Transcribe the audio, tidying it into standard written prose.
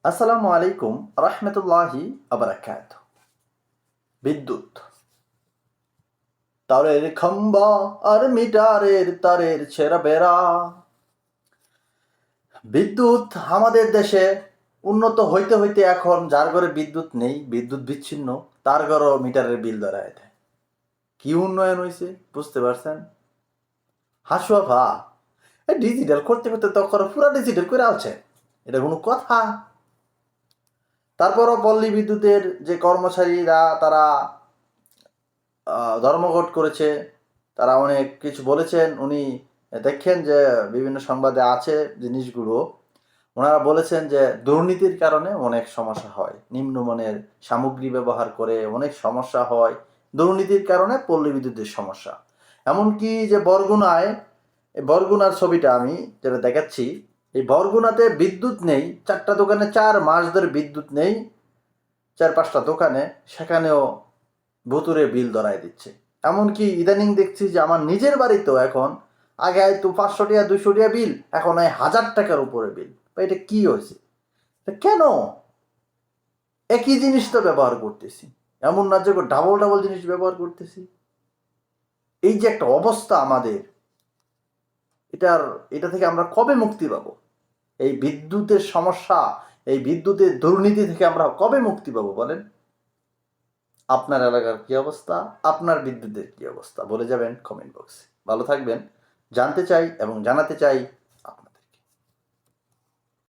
আসসালামু আলাইকুম রহমতুল্লাহি আবরাকাত। বিদ্যুৎ, তারের খাম্বা আর মিটারের তারের ছেঁড়া বেড়া। বিদ্যুৎ আমাদের দেশে উন্নত হইতে হইতে এখন যার ঘরে বিদ্যুৎ নেই, বিদ্যুৎ বিচ্ছিন্ন, তার ঘরও মিটারের বিল ধরায় দেয়। কি উন্নয়ন হয়েছে বুঝতে পারছেন? হাসুয়া ভা ডিজিটাল করতে করতে তখন পুরা ডিজিটাল করে আছে, এটা কোনো কথা? তারপরও পল্লী বিদ্যুতের যে কর্মচারীরা তারা ধর্মঘট করেছে, তারা অনেক কিছু বলেছেন। উনি দেখেন যে বিভিন্ন সংবাদে আছে জিনিসগুলো, ওনারা বলেছেন যে দুর্নীতির কারণে অনেক সমস্যা হয়, নিম্নমানের সামগ্রী ব্যবহার করে অনেক সমস্যা হয়, দুর্নীতির কারণে পল্লী বিদ্যুতের সমস্যা। এমনকি যে বরগুনায়, এই বরগুনার ছবিটা আমি যেটা দেখাচ্ছি, এই বরগুনাতে বিদ্যুৎ নেই, 4টা দোকানে 4 মাস ধরে বিদ্যুৎ নেই, 4-5টা দোকানে, সেখানেও ভুতুরে বিল ধরায় দিচ্ছে। এমনকি ইদানিং দেখছি যে আমার নিজের বাড়িতেও এখন, আগে হয়তো 500 টাকা 200 টাকা বিল, এখন 1000 টাকার উপরে বিল। এটা কি হয়েছে? কেন? একই জিনিস তো ব্যবহার করতেছি, এমন না যে ডাবল ডাবল জিনিস ব্যবহার করতেছি। এই যে একটা অবস্থা আমাদের, এটা থেকে আমরা কবে মুক্তি পাবো? এই বিদ্যুতের সমস্যা, এই বিদ্যুতের দুর্নীতি থেকে আমরা কবে মুক্তি পাবো বলেন? আপনার এলাকার কি অবস্থা, আপনার বিদ্যুতের কি অবস্থা বলে যাবেন কমেন্ট বক্সে। ভালো থাকবেন। জানতে চাই এবং জানাতে চাই